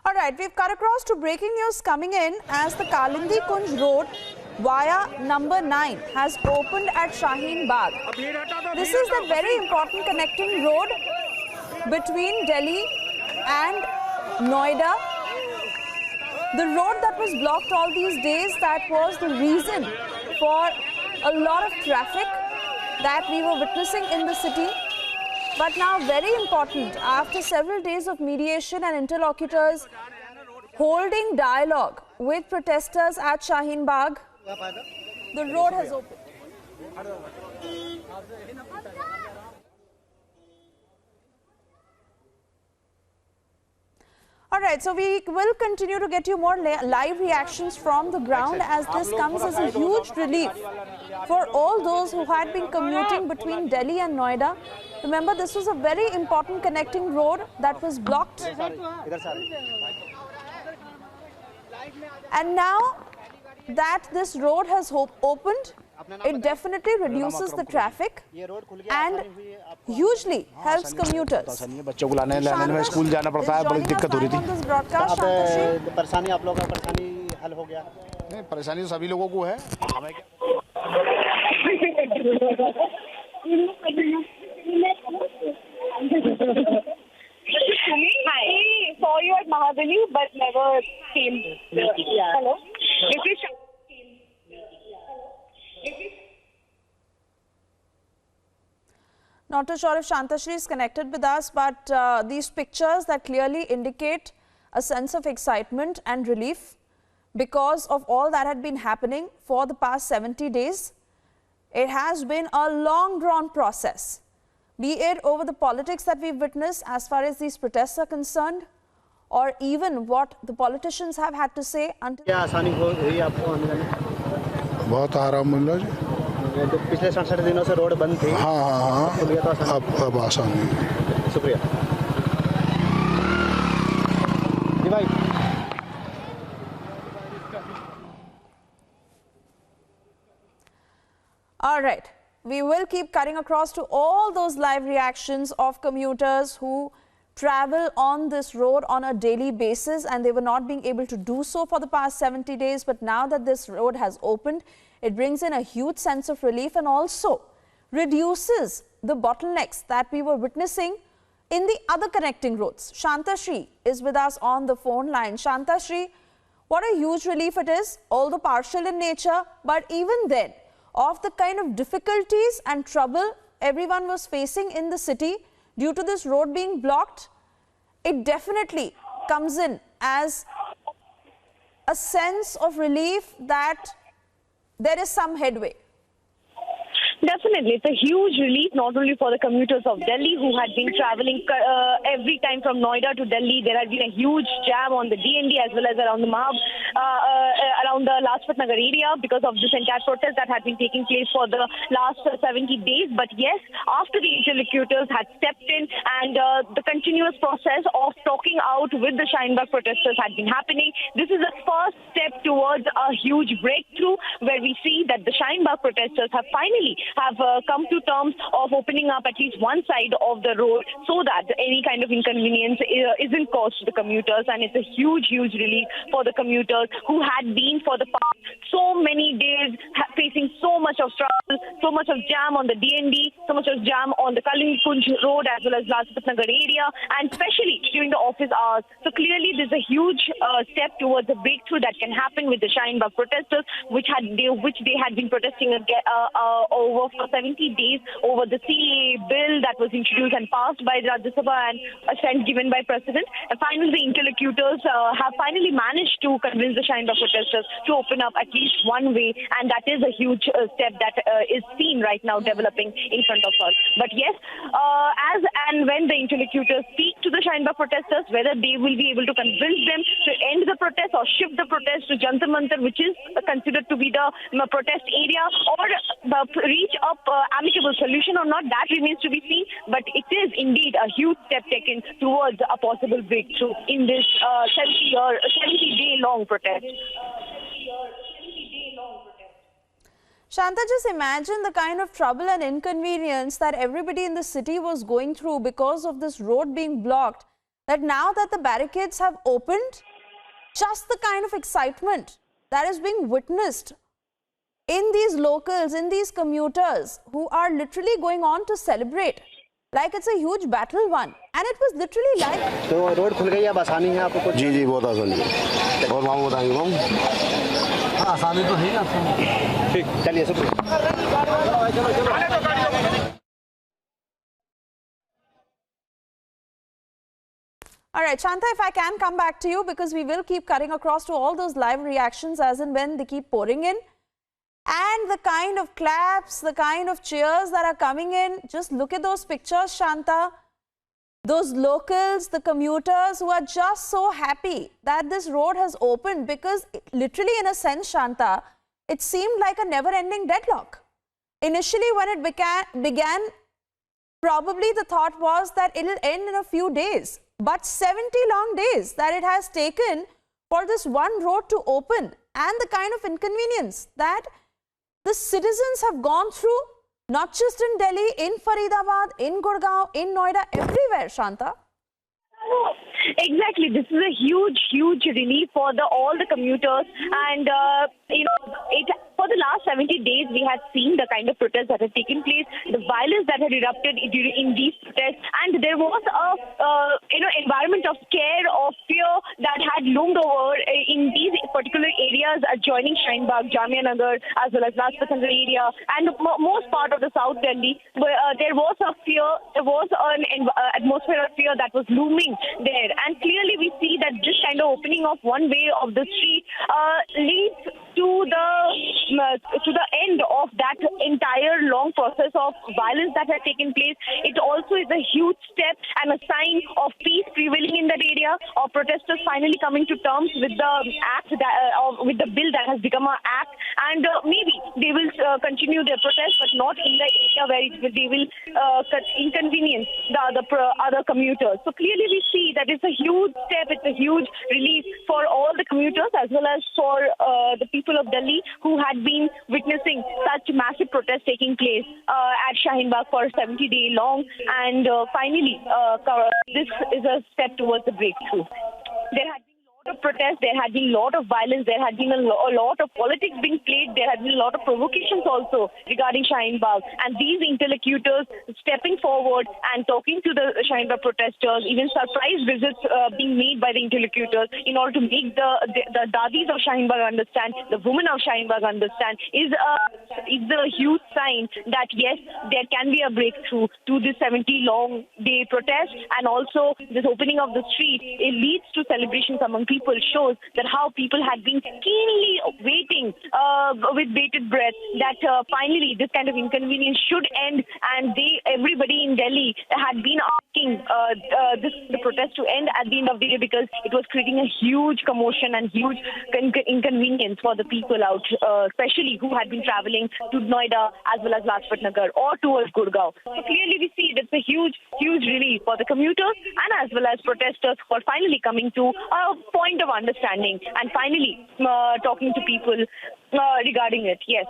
All right, we've cut across to breaking news coming in as the Kalindi Kunj Road via number 9 has opened at Shaheen Bagh. This is the very important connecting road between Delhi and Noida. The road that was blocked all these days, that was the reason for a lot of traffic that we were witnessing in the city. But now, very important, after several days of mediation and interlocutors holding dialogue with protesters at Shaheen Bagh, the road has opened. All right, so we will continue to get you more live reactions from the ground as this comes as a huge relief for all those who had been commuting between Delhi and Noida. Remember, this was a very important connecting road that was blocked. And now that this road has opened, it definitely reduces the traffic and hugely helps commuters. बच्चों को लाने में school जाना पड़ता है, बड़ी दिक्कत हो रही थी। परेशानी आप लोगों का परेशानी हल हो गया? नहीं, परेशानी तो सभी लोगों को है। हमें Hi, saw you at Mahadali but never came. Hello. Not too sure if Shantashri is connected with us, but these pictures that clearly indicate a sense of excitement and relief because of all that had been happening for the past 70 days. It has been a long drawn process, be it over the politics that we've witnessed as far as these protests are concerned, or even what the politicians have had to say until... क्या आसानी हो रही है आपको आने जाने? बहुत आराम मिल रहा है। पिछले 67 दिनों से रोड बंद थी। हाँ, अब आसानी है। शुक्रिया जी भाई। All right, we will keep cutting across to all those live reactions of commuters who travel on this road on a daily basis, and they were not being able to do so for the past 70 days. But now that this road has opened, it brings in a huge sense of relief and also reduces the bottlenecks that we were witnessing in the other connecting roads. Shantashri is with us on the phone line. Shantashri, what a huge relief it is, although partial in nature, but even then, of the kind of difficulties and trouble everyone was facing in the city due to this road being blocked, it definitely comes in as a sense of relief that there is some headway. Definitely, it's a huge relief not only for the commuters of Delhi who had been traveling every time from Noida to Delhi. There had been a huge jam on the DND as well as around the around the Lajpat Nagar area because of this entire protest that had been taking place for the last 70 days. But yes, after the interlocutors had stepped in and the continuous process of talking out with the Shaheen Bagh protesters had been happening, this is the first step towards a huge breakthrough where we see that the Shaheen Bagh protesters have finally come to terms of opening up at least one side of the road so that any kind of inconvenience isn't caused to the commuters. And it's a huge relief for the commuters who had been for the past so many days facing so much of struggle, so much of jam on the DND, so much of jam on the Kalindi Kunj Road as well as Lajpat Nagar area, and especially during the office hours. So clearly there's a huge step towards a breakthrough that can happen with the Shaheen Bagh protesters, which they had been protesting over for 70 days over the CAA bill that was introduced and passed by the Rajya Sabha and assent given by President. And finally, the interlocutors have finally managed to convince the Shaheen Bagh protesters to open up at least one way, and that is a huge step that is seen right now developing in front of us. But yes, as and when the interlocutors speak to the Shaheen Bagh protesters, whether they will be able to convince them to end the protest or shift the protest to Jantar Mantar, which is considered to be the protest area, or reach up amicable solution or not, that remains to be seen. But it is indeed a huge step taken towards a possible breakthrough in this 70-day long protest. Shanta, just imagine the kind of trouble and inconvenience that everybody in the city was going through because of this road being blocked. that now that the barricades have opened, just the kind of excitement that is being witnessed in these locals, in these commuters who are literally going on to celebrate like it's a huge battle won. And it was literally like... तो road खुल गई, अब आसानी है आपको कुछ? जी जी बहुत आसानी है, और वहाँ बताएंगे हम। हाँ आसानी तो है ना। ठीक, चलिए शुक्रिया। All right, Shanta, if I can come back to you, because we will keep cutting across to all those live reactions as and when they keep pouring in. And the kind of claps, the kind of cheers that are coming in, just look at those pictures, Shanta. Those locals, the commuters who are just so happy that this road has opened, because literally in a sense, Shanta, it seemed like a never-ending deadlock. Initially when it began, probably the thought was that it will end in a few days. But 70 long days that it has taken for this one road to open, and the kind of inconvenience that the citizens have gone through, not just in Delhi, in Faridabad, in Gurgaon, in Noida, everywhere, Shanta. Exactly. This is a huge relief for all the commuters, and for the last 70 days we had seen the kind of protests that had taken place, the violence that had erupted in these protests, and there was a environment of scare, of fear that had loomed over in these particular areas adjoining Shaheen Bagh, Jamia Nagar, as well as Lajpat Nagar area, and most part of the South Delhi. There was a fear, there was an atmosphere of fear that was looming there, and clearly we see that this kind of opening of one way of the street leads to the end of that entire long process of violence that had taken place. It also is a huge step and a sign of peace prevailing in that area, of protesters finally coming to terms with the act with the bill that has become an act, and maybe they will continue their protest, but not in the area where they will inconvenience the other commuters. So clearly we see that it's a huge step, it's a huge relief for all the commuters as well as for the people of Delhi who had been witnessing such massive protests taking place at Shaheen Bagh for 70 days long, and finally this is a step towards the breakthrough. There had been a lot of protests, there had been a lot of violence, there had been a lot of politics being played, there had been a lot of provocations also regarding Shaheen Bagh, and these interlocutors stepping forward and talking to the Shaheen Bagh protesters, even surprise visits being made by the interlocutors in order to make the dadis of Shaheen Bagh understand, the women of Shaheen Bagh understand, is a huge sign that yes, there can be a breakthrough to this 70 long day protest, and also this opening of the street, it leads to celebrations among people, shows that how people had been keenly waiting with bated breath that finally this kind of inconvenience should end, and everybody in Delhi had been asking the protest to end at the end of the day, because it was creating a huge commotion and huge inconvenience for the people out, especially who had been traveling to Noida as well as Lajpat Nagar or towards Gurgaon. So clearly we see that's a huge relief for the commuters and as well as protesters who are finally coming to a point of understanding and finally talking to people regarding it. Yes.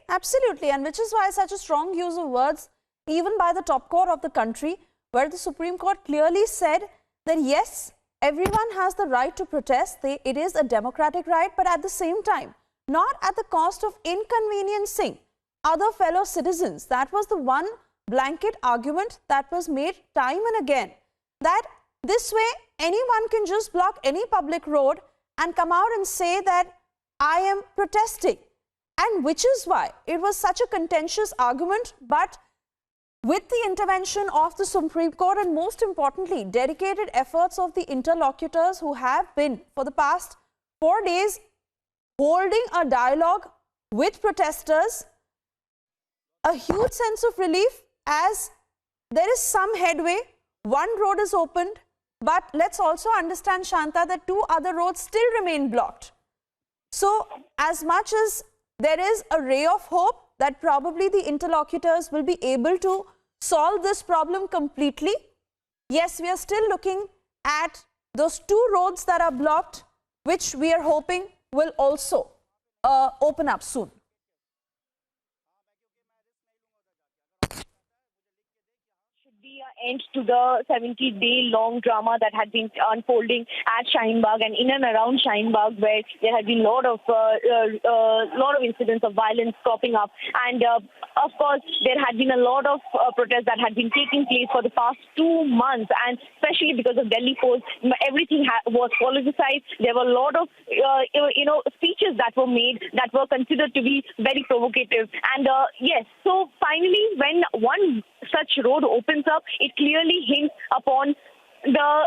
Absolutely, and which is why such a strong use of words even by the top court of the country, where the Supreme Court clearly said that yes, everyone has the right to protest, it is a democratic right, but at the same time, not at the cost of inconveniencing other fellow citizens. That was the one blanket argument that was made time and again, that this way anyone can just block any public road and come out and say that I am protesting. And which is why it was such a contentious argument, but with the intervention of the Supreme Court and most importantly, dedicated efforts of the interlocutors who have been for the past 4 days holding a dialogue with protesters, a huge sense of relief as there is some headway. One road is opened, but let's also understand, Shanta, that 2 other roads still remain blocked. So as much as there is a ray of hope that probably the interlocutors will be able to solve this problem completely, yes, we are still looking at those 2 roads that are blocked, which we are hoping will also open up soon. be an end to the 70-day-long drama that had been unfolding at Shaheen Bagh and in and around Shaheen Bagh, where there had been a lot of incidents of violence cropping up. And of course, there had been a lot of protests that had been taking place for the past 2 months, and especially because of Delhi Post, everything was politicized. There were a lot of speeches that were made that were considered to be very provocative. And yes, so finally, when one such road opens up, it clearly hints upon the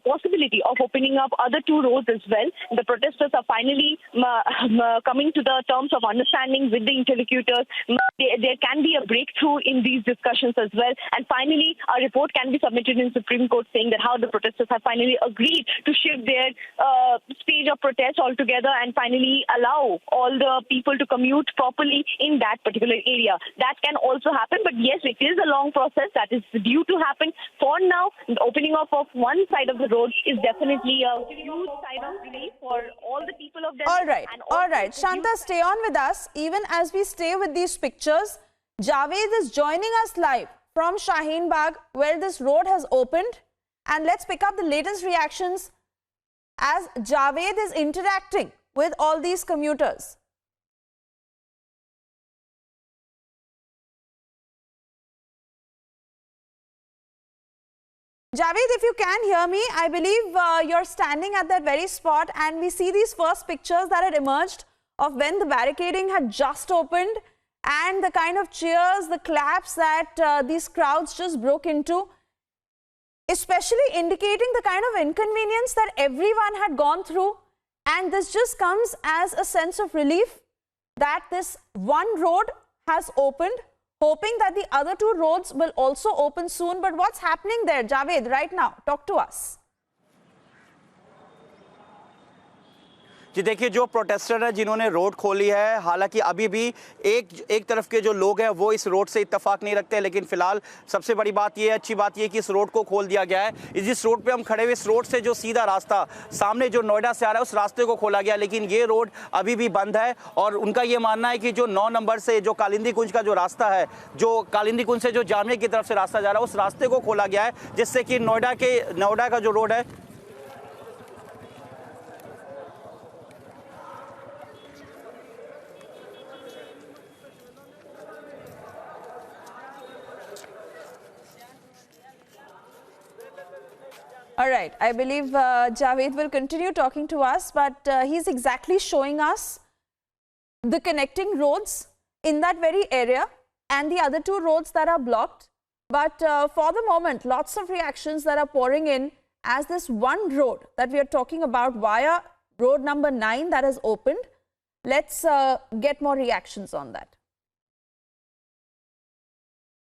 possibility of opening up other 2 roads as well. The protesters are finally coming to the terms of understanding with the interlocutors. There can be a breakthrough in these discussions as well. And finally, a report can be submitted in Supreme Court saying that how the protesters have finally agreed to shift their stage of protest altogether and finally allow all the people to commute properly in that particular area. That can also happen, but yes, it is a long process that is due to happen. For now, the opening up of one side of the road is definitely a huge sign of relief for all the people of Delhi. All right. Shanta, stay on with us. Even as we stay with these pictures, Javed is joining us live from Shaheen Bagh, where this road has opened. And let's pick up the latest reactions as Javed is interacting with all these commuters. Javed, if you can hear me, I believe you're standing at that very spot, and we see these first pictures that had emerged of when the barricading had just opened and the kind of cheers, the claps that these crowds just broke into, especially indicating the kind of inconvenience that everyone had gone through. And this just comes as a sense of relief that this one road has opened, hoping that the other 2 roads will also open soon. But what's happening there, Javed, right now? Talk to us. जी देखिए, जो protester है जिन्होंने road खोली है, हालांकि अभी भी एक तरफ के जो लोग हैं वो इस रोड से इत्तेफाक नहीं रखते, लेकिन फिलहाल सबसे बड़ी बात ये है, अच्छी बात ये है कि इस रोड को खोल दिया गया है। जिस रोड पे हम खड़े हुए, इस रोड से जो सीधा रास्ता सामने जो नोएडा से आ रहा है, उस रास्ते को खोला गया, लेकिन ये रोड अभी भी बंद है। और उनका ये मानना है कि जो 9 नंबर से जो कालिंदी कुंज का जो रास्ता है, जो कालिंदी कुंज से जो जामिया की तरफ से रास्ता जा रहा है, उस रास्ते को खोला गया है, जिससे कि नोएडा का जो रोड है All right, I believe Javed will continue talking to us, but he's exactly showing us the connecting roads in that very area and the other 2 roads that are blocked. But for the moment, lots of reactions that are pouring in as this one road that we are talking about via road number 9 that has opened. Let's get more reactions on that.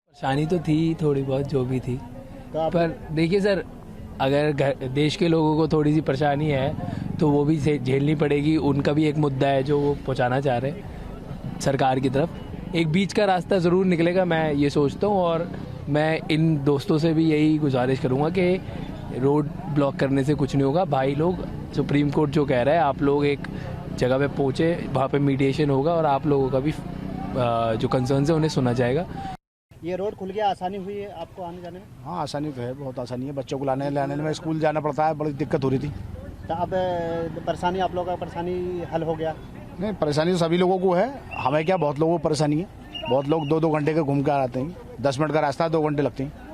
परेशानी तो थी थोड़ी बहुत जो भी थी, पर देखिए सर, अगर देश के लोगों को थोड़ी सी परेशानी है तो वो भी झेलनी पड़ेगी। उनका भी एक मुद्दा है जो वो पहुंचाना चाह रहे हैं सरकार की तरफ। एक बीच का रास्ता ज़रूर निकलेगा, मैं ये सोचता हूँ। और मैं इन दोस्तों से भी यही गुजारिश करूँगा कि रोड ब्लॉक करने से कुछ नहीं होगा। भाई लोग, सुप्रीम कोर्ट जो कह रहा है, आप लोग एक जगह पे पहुँचे, वहाँ पे मीडिएशन होगा और आप लोगों का भी जो कंसर्न है उन्हें सुना जाएगा। ये रोड खुल गया, आसानी हुई है आपको आने जाने में? हाँ, आसानी तो है, बहुत आसानी है। बच्चों को लाने में स्कूल जाना पड़ता है, बड़ी दिक्कत हो रही थी। तो अब परेशानी, आप लोगों का परेशानी हल हो गया? नहीं, परेशानी तो सभी लोगों को है, हमें क्या, बहुत लोगों को परेशानी है। बहुत लोग 2-2 घंटे के घूम कर आते हैं, 10 मिनट का रास्ता है, 2 घंटे लगते हैं।